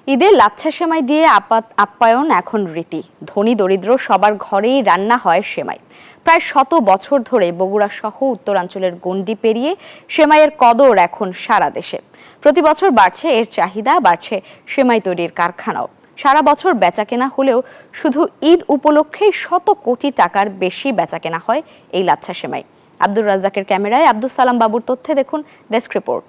ঈদে লাচ্ছা সেমাই দিয়ে আপ্যায়ন এখন রীতি। ধনী দরিদ্র সবার ঘরেই রান্না হয় সেমাই। প্রায় 100 বছর ধরে বগুড়া সহ উত্তরাঞ্চলের গণ্ডি পেরিয়ে সেমাইয়ের কদর এখন সারা দেশে। প্রতি বছর বাড়ছে এর চাহিদা, বাড়ছে সেমাই তৈরির কারখানাও। সারা বছর বেচাকেনা হলেও শুধু ঈদ উপলক্ষেই 100 কোটি টাকার বেশি বেচাকেনা হয় এই লাচ্ছা সেমাই। আব্দুর রাজ্জাকের ক্যামেরায় আব্দুল সালাম বাবুর তথ্যে দেখুন ডেস্ক রিপোর্ট।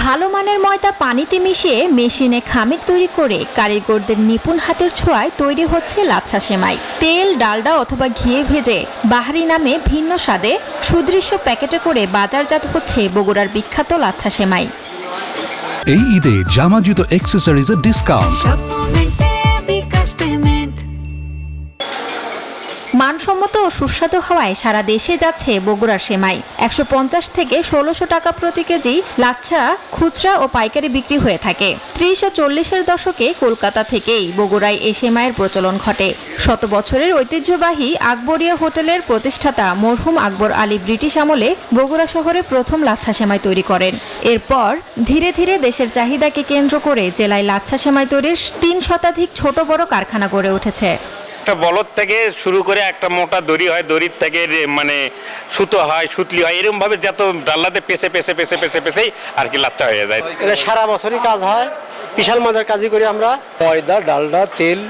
ভালো মানের ময়দা পানিতে মিশিয়ে মেশিনে খামির তৈরি করে কারিগরদের নিপুণ হাতের ছোঁয়ায় তৈরি হচ্ছে লাচ্ছা সেমাই। তেল, ডালডা অথবা ঘিয়ে ভেজে বাহারি নামে ভিন্ন স্বাদে সুদৃশ্য প্যাকেটে করে বাজারজাত হচ্ছে বগুড়ার বিখ্যাত লাচ্ছা সেমাই। এই ঈদে জামা জুতো অ্যাক্সেসরিজের ডিসকাউন্ট। মানসম্মত ও সুস্বাদু হওয়ায় সারা দেশে যাচ্ছে বগুড়ার সেমাই। 150 থেকে 1600 টাকা প্রতি কেজি লাচ্ছা খুচরা ও পাইকারি বিক্রি হয়ে থাকে। 30 ও 40-এর দশকে কলকাতা থেকেই বগুড়ায় এই সেমাইয়ের প্রচলন ঘটে। 100 বছরের ঐতিহ্যবাহী আকবরিয়া হোটেলের প্রতিষ্ঠাতা মরহুম আকবর আলী ব্রিটিশ আমলে বগুড়া শহরে প্রথম লাচ্ছা সেমাই তৈরি করেন। এরপর ধীরে ধীরে দেশের চাহিদাকে কেন্দ্র করে জেলায় লাচ্ছা সেমাই তৈরির 3 শতাধিক ছোট বড় কারখানা গড়ে উঠেছে। একটা বলদ থেকে শুরু করে একটা মোটা দড়ি হয়, দড়ির থেকে মানে সুতো হয়, সুতলি হয়, এরকম ভাবে যত ডাল্লাতে পেঁচে পেঁচে পেঁচে পেঁচে পেঁচেই আর কি লাচ্চা হয়ে যায়। এটা সারা বছরই কাজ হয়, বিশাল মজার কাজই করি আমরা। ময়দা, ডালডা, তেল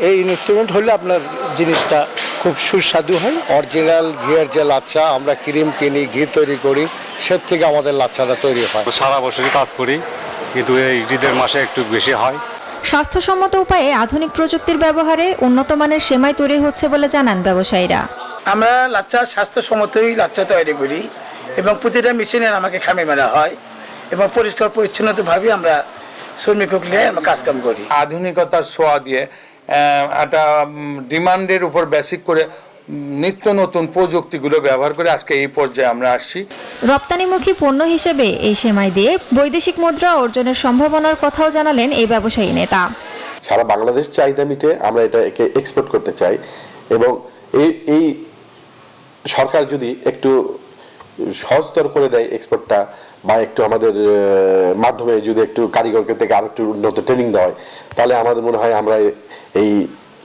এই ইনস্ট্রুমেন্ট হলে আপনার জিনিসটা খুব সুস্বাদু হয়। অরিজিনাল ঘিয়ের যে লাচ্চা আমরা ক্রিম কিনি, ঘি তৈরি করি, সে থেকে আমাদের লাচ্চাটা তৈরি হয়। সারা বছরই কাজ করি, কিন্তু এই ঈদের মাসে একটু বেশি হয়। স্বাস্থ্যসম্মত উপায়ে আধুনিক প্রযুক্তির ব্যবহারে উন্নত মানের সেমাই তৈরি হচ্ছে বলে জানান ব্যবসায়ীরা। আমরা লাচ্চা স্বাস্থ্যসম্মতই লাচ্চা তৈরি করি এবং প্রতিটা মেশিনে আমাকে খামি মারা হয় এবং পরিষ্কার পরিচ্ছন্নতাভাবে আমরা শ্রমিক হলে আমরা কাজকাম করি। আধুনিকতার ছোঁয়া দিয়ে একটা ডিমান্ডের উপর বেসিক করে নিত্য নতুন প্রযুক্তিগুলো ব্যবহার করে আজকে এই পর্যায়ে আমরা আসছি। রপ্তানিমুখী পণ্য হিসেবে এই সেমাই দিয়ে বৈদেশিক মুদ্রা অর্জনের সম্ভাবনার কথাও জানালেন এই ব্যবসায়ী নেতা। সারা বাংলাদেশ চাহিদা মিটে আমরা এটাকে এক্সপোর্ট করতে চাই এবং এই সরকার যদি একটু সহজতর করে দেয় এক্সপোর্টটা, বা একটু আমাদের মাধ্যমে যদি একটু কারিগরকে থেকে আরো একটু উন্নত ট্রেনিং দেওয়া হয়, তাহলে আমাদের মনে হয় আমরা এই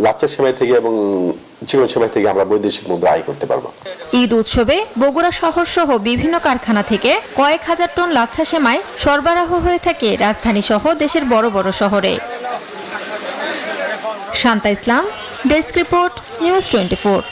লাচ্চা সেমাই থেকে এবং চিকন সেমাই থেকে আমরা বৈদেশিক মুদ্রা আয় করতে পারবো। ঈদ উৎসবে বগুড়া শহর সহ বিভিন্ন কারখানা থেকে কয়েক হাজার টন লাচ্ছা সেমাই সরবরাহ হয়ে থাকে রাজধানী সহ দেশের বড় বড় শহরে। শান্তা ইসলাম, ডেস্ক রিপোর্ট, নিউজ 24।